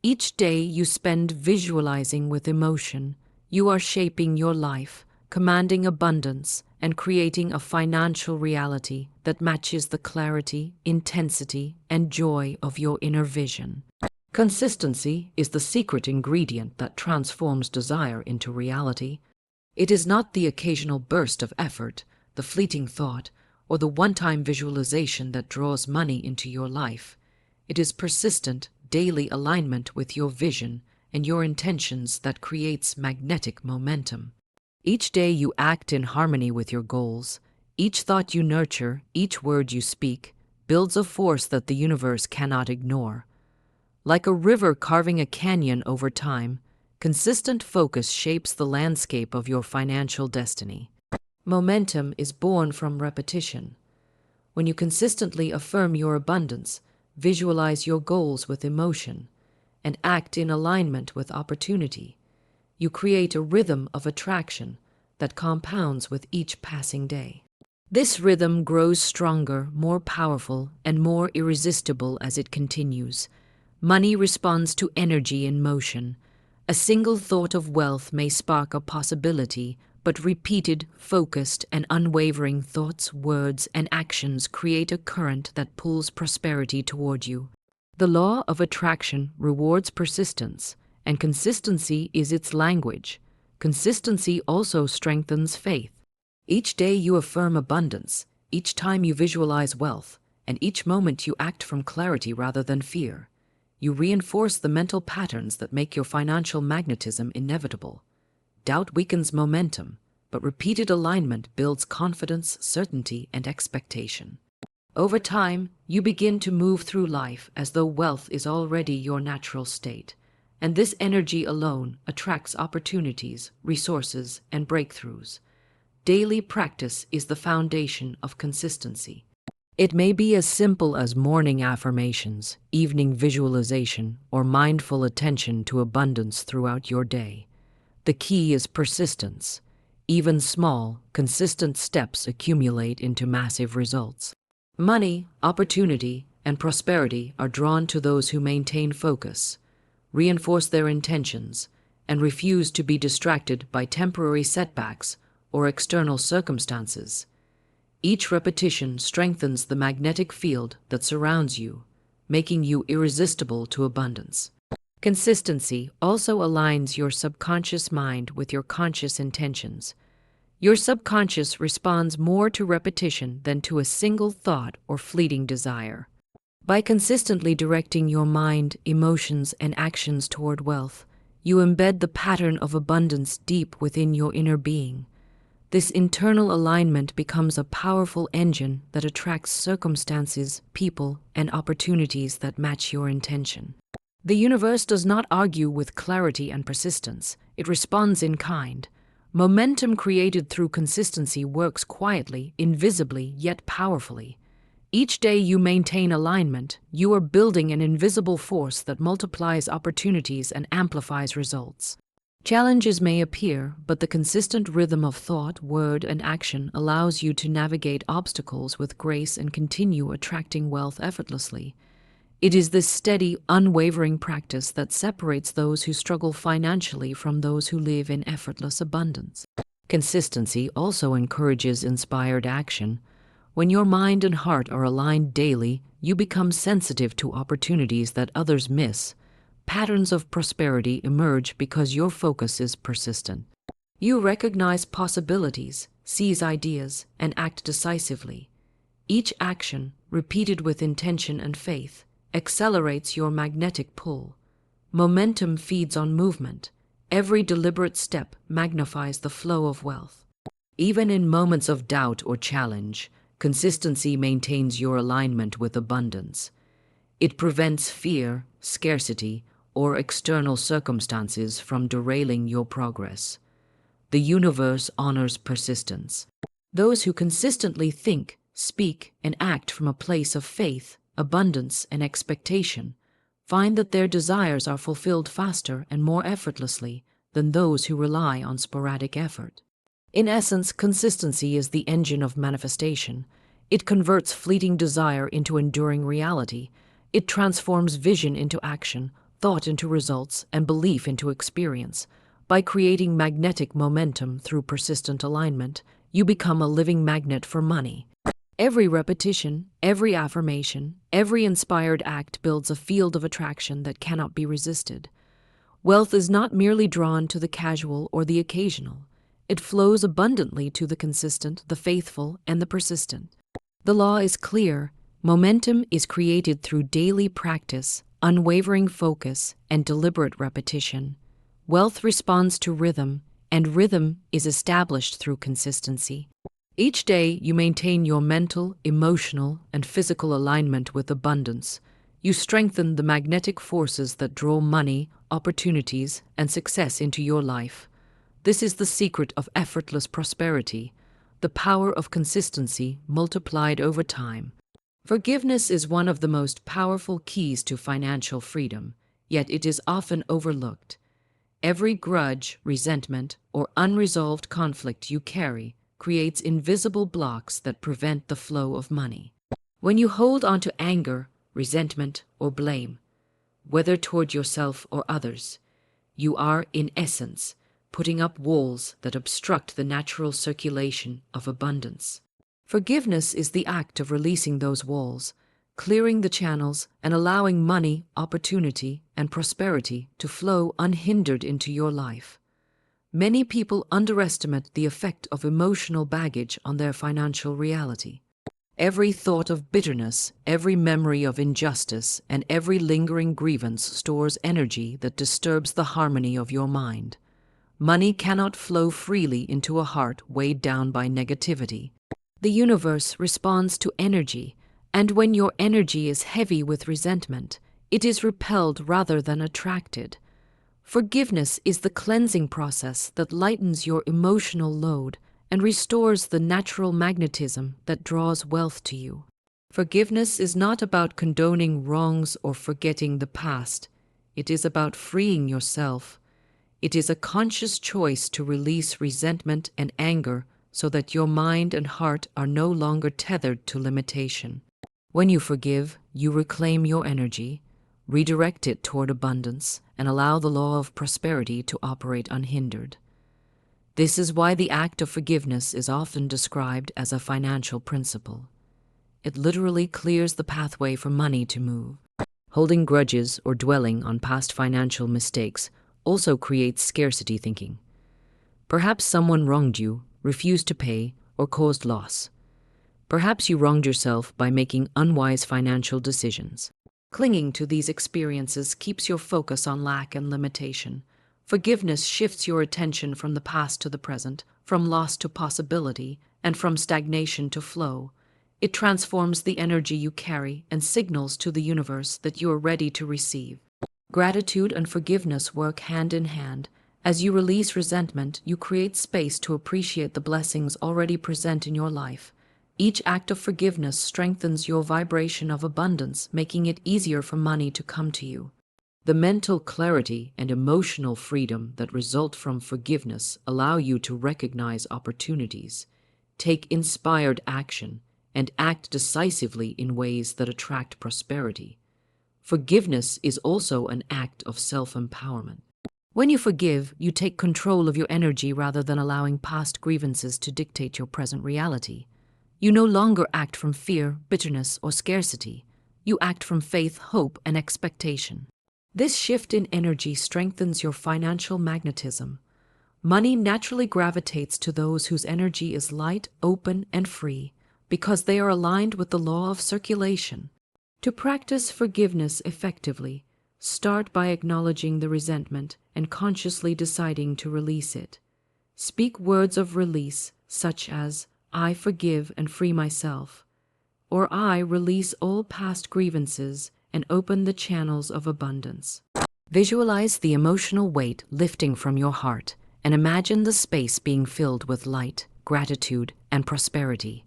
Each day you spend visualizing with emotion, you are shaping your life, commanding abundance, and creating a financial reality that matches the clarity, intensity, and joy of your inner vision. Consistency is the secret ingredient that transforms desire into reality. It is not the occasional burst of effort, the fleeting thought, or the one-time visualization that draws money into your life. It is persistent, daily alignment with your vision and your intentions that creates magnetic momentum. Each day you act in harmony with your goals. Each thought you nurture, each word you speak, builds a force that the universe cannot ignore. Like a river carving a canyon over time, consistent focus shapes the landscape of your financial destiny. Momentum is born from repetition. When you consistently affirm your abundance, visualize your goals with emotion, and act in alignment with opportunity, you create a rhythm of attraction that compounds with each passing day. This rhythm grows stronger, more powerful, and more irresistible as it continues. Money responds to energy in motion. A single thought of wealth may spark a possibility, but repeated, focused, and unwavering thoughts, words, and actions create a current that pulls prosperity toward you. The law of attraction rewards persistence, and consistency is its language. Consistency also strengthens faith. Each day you affirm abundance, each time you visualize wealth, and each moment you act from clarity rather than fear. You reinforce the mental patterns that make your financial magnetism inevitable. Doubt weakens momentum, but repeated alignment builds confidence, certainty, and expectation. Over time, you begin to move through life as though wealth is already your natural state, and this energy alone attracts opportunities, resources, and breakthroughs. Daily practice is the foundation of consistency. It may be as simple as morning affirmations, evening visualization, or mindful attention to abundance throughout your day. The key is persistence. Even small, consistent steps accumulate into massive results. Money, opportunity, and prosperity are drawn to those who maintain focus, reinforce their intentions, and refuse to be distracted by temporary setbacks or external circumstances. Each repetition strengthens the magnetic field that surrounds you, making you irresistible to abundance. Consistency also aligns your subconscious mind with your conscious intentions. Your subconscious responds more to repetition than to a single thought or fleeting desire. By consistently directing your mind, emotions, and actions toward wealth, you embed the pattern of abundance deep within your inner being. This internal alignment becomes a powerful engine that attracts circumstances, people, and opportunities that match your intention. The universe does not argue with clarity and persistence. It responds in kind. Momentum created through consistency works quietly, invisibly, yet powerfully. Each day you maintain alignment, you are building an invisible force that multiplies opportunities and amplifies results. Challenges may appear, but the consistent rhythm of thought, word, and action allows you to navigate obstacles with grace and continue attracting wealth effortlessly. It is this steady, unwavering practice that separates those who struggle financially from those who live in effortless abundance. Consistency also encourages inspired action. When your mind and heart are aligned daily, you become sensitive to opportunities that others miss. Patterns of prosperity emerge because your focus is persistent. You recognize possibilities, seize ideas, and act decisively. Each action, repeated with intention and faith, accelerates your magnetic pull. Momentum feeds on movement. Every deliberate step magnifies the flow of wealth. Even in moments of doubt or challenge, consistency maintains your alignment with abundance. It prevents fear, scarcity, or external circumstances from derailing your progress. The universe honors persistence. Those who consistently think, speak, and act from a place of faith, abundance, and expectation find that their desires are fulfilled faster and more effortlessly than those who rely on sporadic effort. In essence, consistency is the engine of manifestation. It converts fleeting desire into enduring reality. It transforms vision into action, thought into results, and belief into experience. By creating magnetic momentum through persistent alignment, you become a living magnet for money. Every repetition, every affirmation, every inspired act builds a field of attraction that cannot be resisted. Wealth is not merely drawn to the casual or the occasional. It flows abundantly to the consistent, the faithful, and the persistent. The law is clear. Momentum is created through daily practice, unwavering focus, and deliberate repetition. Wealth responds to rhythm, and rhythm is established through consistency. Each day, you maintain your mental, emotional, and physical alignment with abundance. You strengthen the magnetic forces that draw money, opportunities, and success into your life. This is the secret of effortless prosperity, the power of consistency multiplied over time. Forgiveness is one of the most powerful keys to financial freedom, yet it is often overlooked. Every grudge, resentment, or unresolved conflict you carry creates invisible blocks that prevent the flow of money. When you hold on to anger, resentment, or blame, whether toward yourself or others, you are, in essence, putting up walls that obstruct the natural circulation of abundance. Forgiveness is the act of releasing those walls, clearing the channels, and allowing money, opportunity, and prosperity to flow unhindered into your life. Many people underestimate the effect of emotional baggage on their financial reality. Every thought of bitterness, every memory of injustice, and every lingering grievance stores energy that disturbs the harmony of your mind. Money cannot flow freely into a heart weighed down by negativity. The universe responds to energy, and when your energy is heavy with resentment, it is repelled rather than attracted. Forgiveness is the cleansing process that lightens your emotional load and restores the natural magnetism that draws wealth to you. Forgiveness is not about condoning wrongs or forgetting the past. It is about freeing yourself. It is a conscious choice to release resentment and anger so that your mind and heart are no longer tethered to limitation. When you forgive, you reclaim your energy, redirect it toward abundance, and allow the law of prosperity to operate unhindered. This is why the act of forgiveness is often described as a financial principle. It literally clears the pathway for money to move. Holding grudges or dwelling on past financial mistakes also creates scarcity thinking. Perhaps someone wronged you, refused to pay, or caused loss. Perhaps you wronged yourself by making unwise financial decisions. Clinging to these experiences keeps your focus on lack and limitation. Forgiveness shifts your attention from the past to the present, from loss to possibility, and from stagnation to flow. It transforms the energy you carry and signals to the universe that you are ready to receive. Gratitude and forgiveness work hand in hand. As you release resentment, you create space to appreciate the blessings already present in your life. Each act of forgiveness strengthens your vibration of abundance, making it easier for money to come to you. The mental clarity and emotional freedom that result from forgiveness allow you to recognize opportunities, take inspired action, and act decisively in ways that attract prosperity. Forgiveness is also an act of self-empowerment. When you forgive, you take control of your energy rather than allowing past grievances to dictate your present reality. You no longer act from fear, bitterness, or scarcity. You act from faith, hope, and expectation. This shift in energy strengthens your financial magnetism. Money naturally gravitates to those whose energy is light, open, and free, because they are aligned with the law of circulation. To practice forgiveness effectively, start by acknowledging the resentment and consciously deciding to release it. Speak words of release, such as, "I forgive and free myself," or "I release all past grievances and open the channels of abundance." Visualize the emotional weight lifting from your heart and imagine the space being filled with light, gratitude, and prosperity.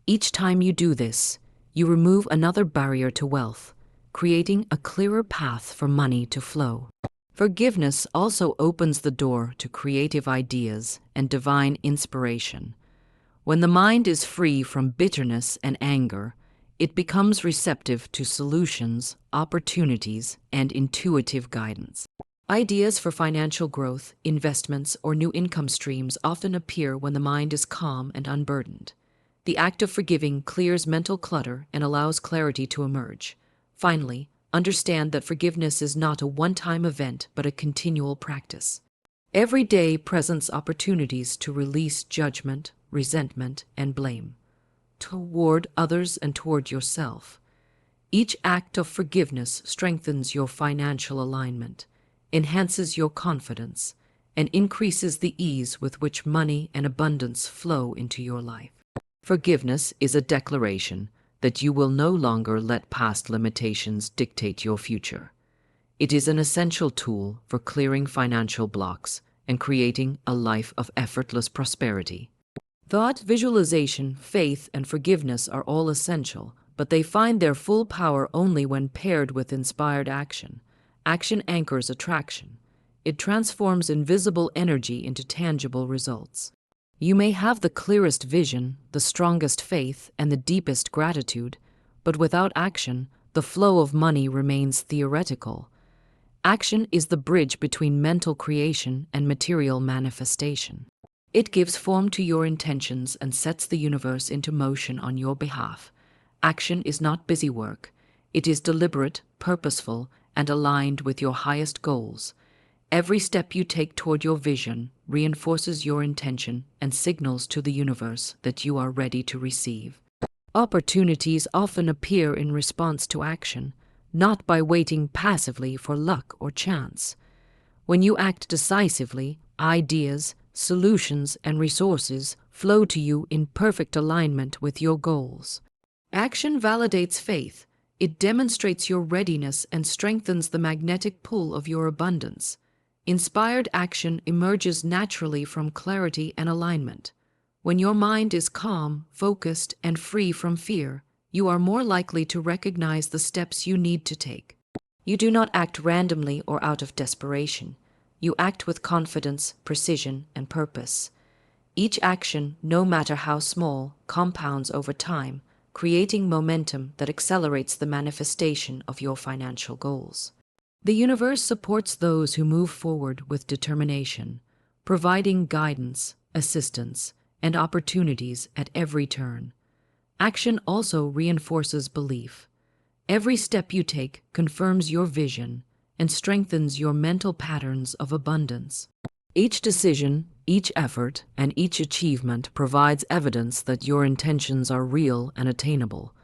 Each time you do this, you remove another barrier to wealth, creating a clearer path for money to flow. Forgiveness also opens the door to creative ideas and divine inspiration. When the mind is free from bitterness and anger, it becomes receptive to solutions, opportunities, and intuitive guidance. Ideas for financial growth, investments, or new income streams often appear when the mind is calm and unburdened. The act of forgiving clears mental clutter and allows clarity to emerge. Finally, understand that forgiveness is not a one-time event but a continual practice. Every day presents opportunities to release judgment, resentment, and blame toward others and toward yourself. Each act of forgiveness strengthens your financial alignment, enhances your confidence, and increases the ease with which money and abundance flow into your life. Forgiveness is a declaration that you will no longer let past limitations dictate your future. It is an essential tool for clearing financial blocks and creating a life of effortless prosperity. Thought, visualization, faith, and forgiveness are all essential, but they find their full power only when paired with inspired action. Action anchors attraction. It transforms invisible energy into tangible results. You may have the clearest vision, the strongest faith, and the deepest gratitude, but without action, the flow of money remains theoretical. Action is the bridge between mental creation and material manifestation. It gives form to your intentions and sets the universe into motion on your behalf. Action is not busy work. It is deliberate, purposeful, and aligned with your highest goals. Every step you take toward your vision reinforces your intention and signals to the universe that you are ready to receive. Opportunities often appear in response to action, not by waiting passively for luck or chance. When you act decisively, ideas, solutions, and resources flow to you in perfect alignment with your goals. Action validates faith. It demonstrates your readiness and strengthens the magnetic pull of your abundance. Inspired action emerges naturally from clarity and alignment. When your mind is calm, focused, and free from fear, you are more likely to recognize the steps you need to take. You do not act randomly or out of desperation. You act with confidence, precision, and purpose. Each action, no matter how small, compounds over time, creating momentum that accelerates the manifestation of your financial goals. The universe supports those who move forward with determination, providing guidance, assistance, and opportunities at every turn. Action also reinforces belief. Every step you take confirms your vision and strengthens your mental patterns of abundance. Each decision, each effort, and each achievement provides evidence that your intentions are real and attainable.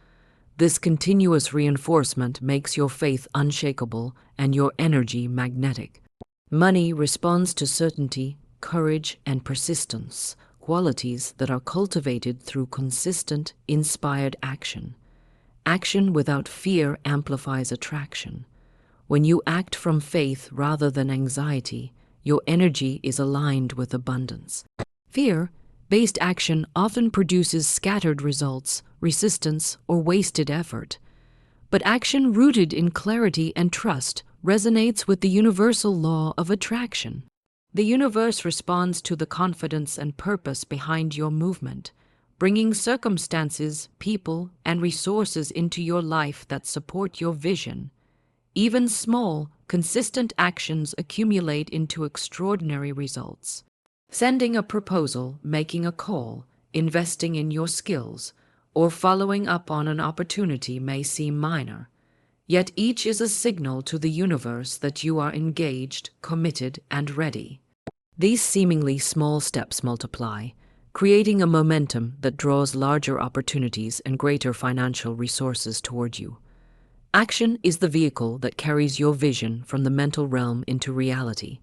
This continuous reinforcement makes your faith unshakable and your energy magnetic. Money responds to certainty, courage, and persistence, qualities that are cultivated through consistent, inspired action. Action without fear amplifies attraction. When you act from faith rather than anxiety, your energy is aligned with abundance. Fear-based action often produces scattered results, resistance, or wasted effort. But action rooted in clarity and trust resonates with the universal law of attraction. The universe responds to the confidence and purpose behind your movement, bringing circumstances, people, and resources into your life that support your vision. Even small, consistent actions accumulate into extraordinary results. Sending a proposal, making a call, investing in your skills, or following up on an opportunity may seem minor, yet each is a signal to the universe that you are engaged, committed, and ready. These seemingly small steps multiply, creating a momentum that draws larger opportunities and greater financial resources toward you. Action is the vehicle that carries your vision from the mental realm into reality.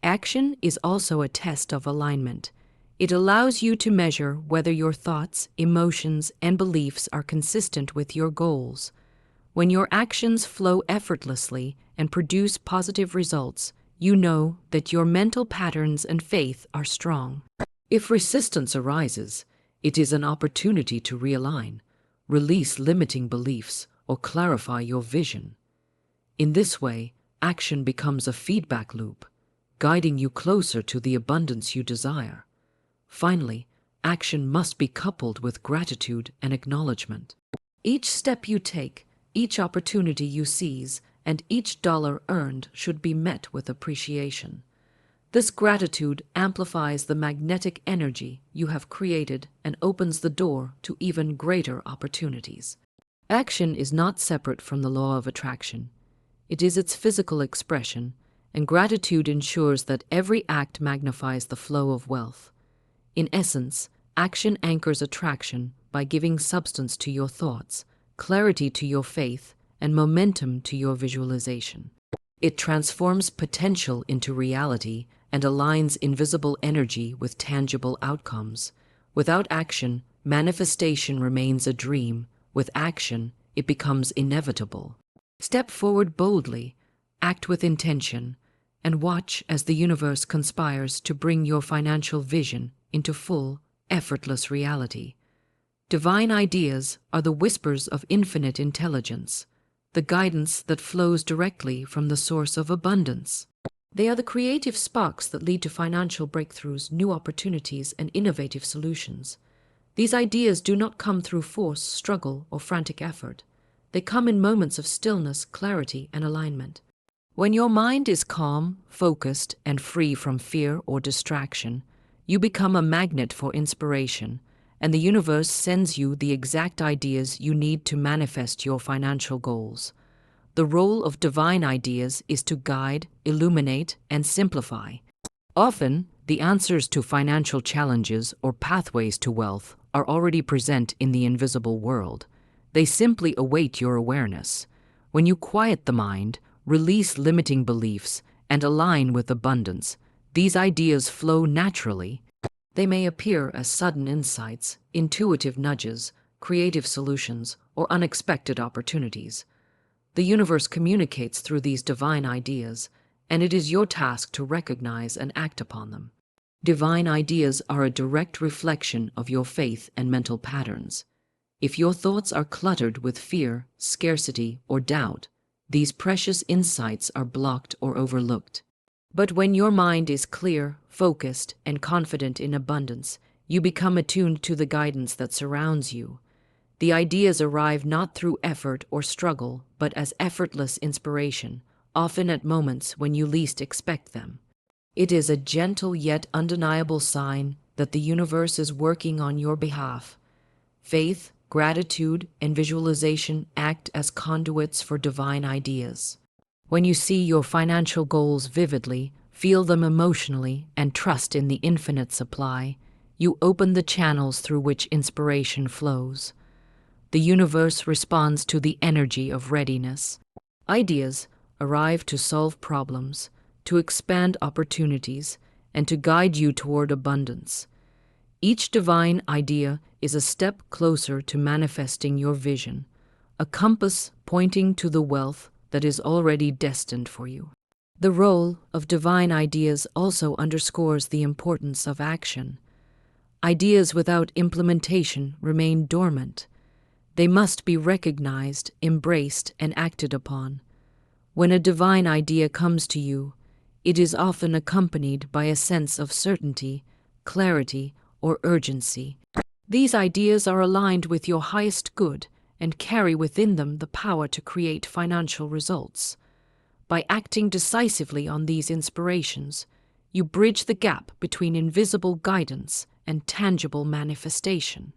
Action is also a test of alignment. It allows you to measure whether your thoughts, emotions, and beliefs are consistent with your goals. When your actions flow effortlessly and produce positive results, you know that your mental patterns and faith are strong. If resistance arises, it is an opportunity to realign, release limiting beliefs, or clarify your vision. In this way, action becomes a feedback loop, guiding you closer to the abundance you desire. Finally, action must be coupled with gratitude and acknowledgement. Each step you take, each opportunity you seize, and each dollar earned should be met with appreciation. This gratitude amplifies the magnetic energy you have created and opens the door to even greater opportunities. Action is not separate from the law of attraction. It is its physical expression, and gratitude ensures that every act magnifies the flow of wealth. In essence, action anchors attraction by giving substance to your thoughts, clarity to your faith, and momentum to your visualization. It transforms potential into reality and aligns invisible energy with tangible outcomes. Without action, manifestation remains a dream. With action, it becomes inevitable. Step forward boldly, act with intention, and watch as the universe conspires to bring your financial vision into full, effortless reality. Divine ideas are the whispers of infinite intelligence, the guidance that flows directly from the source of abundance. They are the creative sparks that lead to financial breakthroughs, new opportunities, and innovative solutions. These ideas do not come through force, struggle, or frantic effort. They come in moments of stillness, clarity, and alignment. When your mind is calm, focused, and free from fear or distraction, you become a magnet for inspiration, and the universe sends you the exact ideas you need to manifest your financial goals. The role of divine ideas is to guide, illuminate, and simplify. Often, the answers to financial challenges or pathways to wealth are already present in the invisible world. They simply await your awareness. When you quiet the mind, release limiting beliefs, and align with abundance, these ideas flow naturally. They may appear as sudden insights, intuitive nudges, creative solutions, or unexpected opportunities. The universe communicates through these divine ideas, and it is your task to recognize and act upon them. Divine ideas are a direct reflection of your faith and mental patterns. If your thoughts are cluttered with fear, scarcity, or doubt, these precious insights are blocked or overlooked. But when your mind is clear, focused, and confident in abundance, you become attuned to the guidance that surrounds you. The ideas arrive not through effort or struggle, but as effortless inspiration, often at moments when you least expect them. It is a gentle yet undeniable sign that the universe is working on your behalf. Faith, gratitude, and visualization act as conduits for divine ideas. When you see your financial goals vividly, feel them emotionally, and trust in the infinite supply, you open the channels through which inspiration flows. The universe responds to the energy of readiness. Ideas arrive to solve problems, to expand opportunities, and to guide you toward abundance. Each divine idea is a step closer to manifesting your vision, a compass pointing to the wealth that is already destined for you. The role of divine ideas also underscores the importance of action. Ideas without implementation remain dormant. They must be recognized, embraced, and acted upon. When a divine idea comes to you, it is often accompanied by a sense of certainty, clarity, or urgency. These ideas are aligned with your highest good and carry within them the power to create financial results. By acting decisively on these inspirations, you bridge the gap between invisible guidance and tangible manifestation.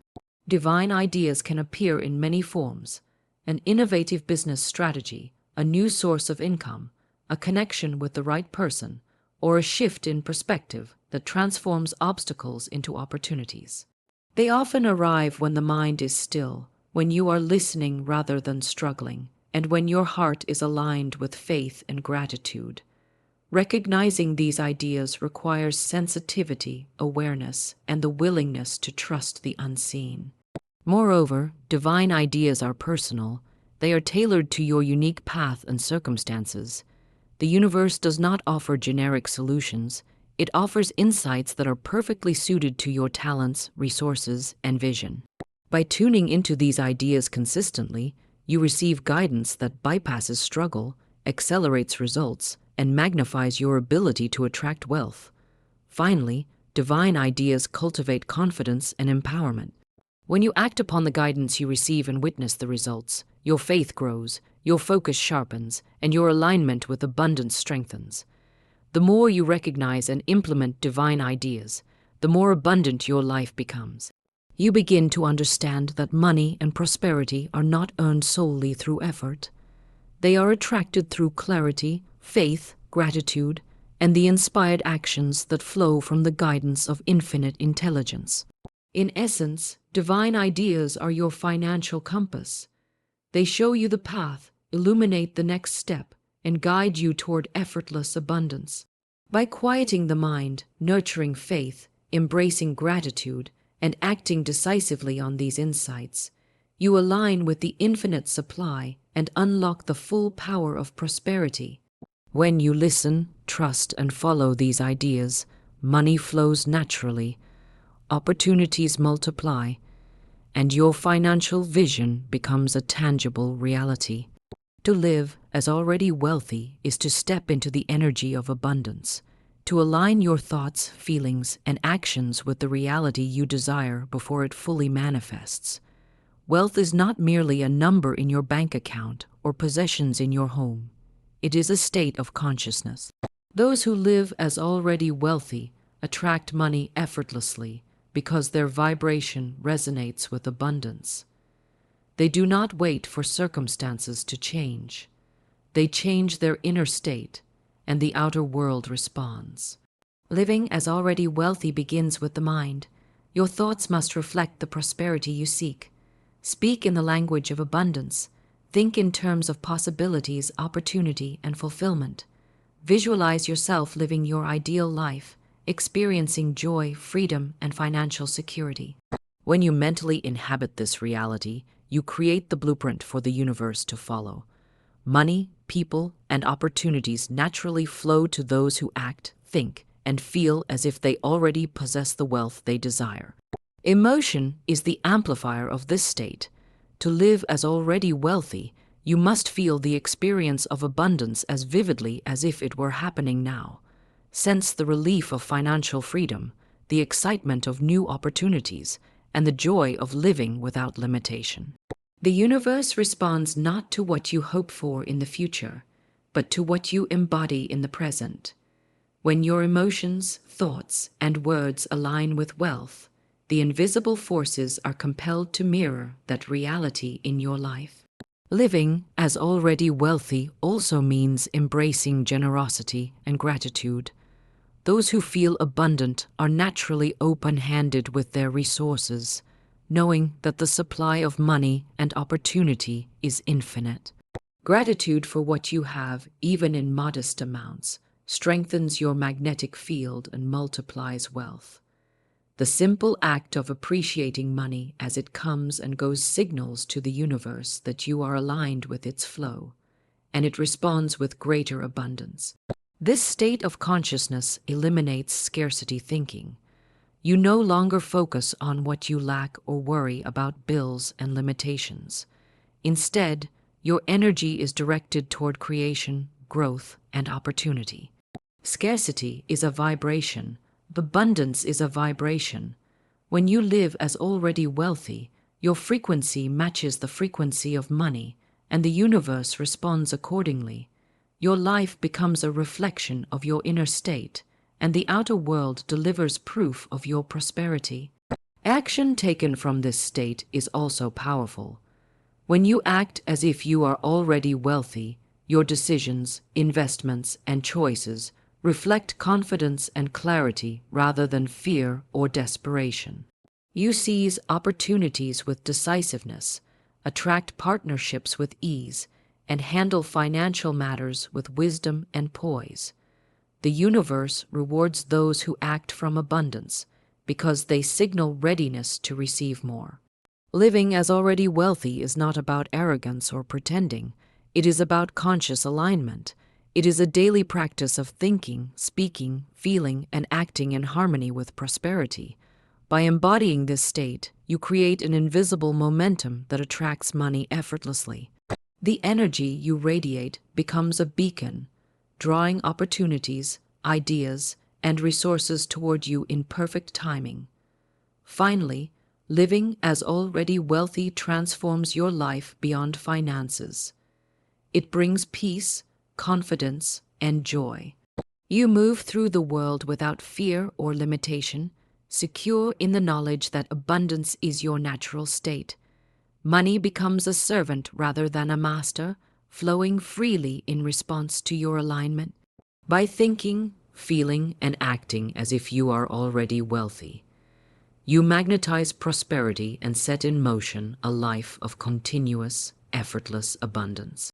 Divine ideas can appear in many forms: an innovative business strategy, a new source of income, a connection with the right person, or a shift in perspective that transforms obstacles into opportunities. They often arrive when the mind is still, when you are listening rather than struggling, and when your heart is aligned with faith and gratitude. Recognizing these ideas requires sensitivity, awareness, and the willingness to trust the unseen. Moreover, divine ideas are personal. They are tailored to your unique path and circumstances. The universe does not offer generic solutions. It offers insights that are perfectly suited to your talents, resources, and vision. By tuning into these ideas consistently, you receive guidance that bypasses struggle, accelerates results, and magnifies your ability to attract wealth. Finally, divine ideas cultivate confidence and empowerment. When you act upon the guidance you receive and witness the results, your faith grows, your focus sharpens, and your alignment with abundance strengthens. The more you recognize and implement divine ideas, the more abundant your life becomes. You begin to understand that money and prosperity are not earned solely through effort. They are attracted through clarity, faith, gratitude, and the inspired actions that flow from the guidance of infinite intelligence. In essence, divine ideas are your financial compass. They show you the path, illuminate the next step, and guide you toward effortless abundance. By quieting the mind, nurturing faith, embracing gratitude, and acting decisively on these insights, you align with the infinite supply and unlock the full power of prosperity. When you listen, trust, and follow these ideas, money flows naturally, opportunities multiply, and your financial vision becomes a tangible reality. To live as already wealthy is to step into the energy of abundance, to align your thoughts, feelings, and actions with the reality you desire before it fully manifests. Wealth is not merely a number in your bank account or possessions in your home. It is a state of consciousness. Those who live as already wealthy attract money effortlessly because their vibration resonates with abundance. They do not wait for circumstances to change. They change their inner state, and the outer world responds. Living as already wealthy begins with the mind. Your thoughts must reflect the prosperity you seek. Speak in the language of abundance. Think in terms of possibilities, opportunity, and fulfillment. Visualize yourself living your ideal life, experiencing joy, freedom, and financial security. When you mentally inhabit this reality, you create the blueprint for the universe to follow. Money, people, and opportunities naturally flow to those who act, think, and feel as if they already possess the wealth they desire. Emotion is the amplifier of this state. To live as already wealthy, you must feel the experience of abundance as vividly as if it were happening now. Sense the relief of financial freedom, the excitement of new opportunities, and the joy of living without limitation. The universe responds not to what you hope for in the future, but to what you embody in the present. When your emotions, thoughts, and words align with wealth, the invisible forces are compelled to mirror that reality in your life. Living as already wealthy also means embracing generosity and gratitude. Those who feel abundant are naturally open-handed with their resources, knowing that the supply of money and opportunity is infinite. Gratitude for what you have, even in modest amounts, strengthens your magnetic field and multiplies wealth. The simple act of appreciating money as it comes and goes signals to the universe that you are aligned with its flow, and it responds with greater abundance. This state of consciousness eliminates scarcity thinking. You no longer focus on what you lack or worry about bills and limitations. Instead, your energy is directed toward creation, growth, and opportunity. Scarcity is a vibration. Abundance is a vibration. When you live as already wealthy, your frequency matches the frequency of money, and the universe responds accordingly. Your life becomes a reflection of your inner state, and the outer world delivers proof of your prosperity. Action taken from this state is also powerful. When you act as if you are already wealthy, your decisions, investments, and choices reflect confidence and clarity rather than fear or desperation. You seize opportunities with decisiveness, attract partnerships with ease, and handle financial matters with wisdom and poise. The universe rewards those who act from abundance because they signal readiness to receive more. Living as already wealthy is not about arrogance or pretending. It is about conscious alignment. It is a daily practice of thinking, speaking, feeling, and acting in harmony with prosperity. By embodying this state, you create an invisible momentum that attracts money effortlessly. The energy you radiate becomes a beacon, drawing opportunities, ideas, and resources toward you in perfect timing. Finally, living as already wealthy transforms your life beyond finances. It brings peace, confidence, and joy. You move through the world without fear or limitation, secure in the knowledge that abundance is your natural state. Money becomes a servant rather than a master, flowing freely in response to your alignment. By thinking, feeling, and acting as if you are already wealthy, you magnetize prosperity and set in motion a life of continuous, effortless abundance.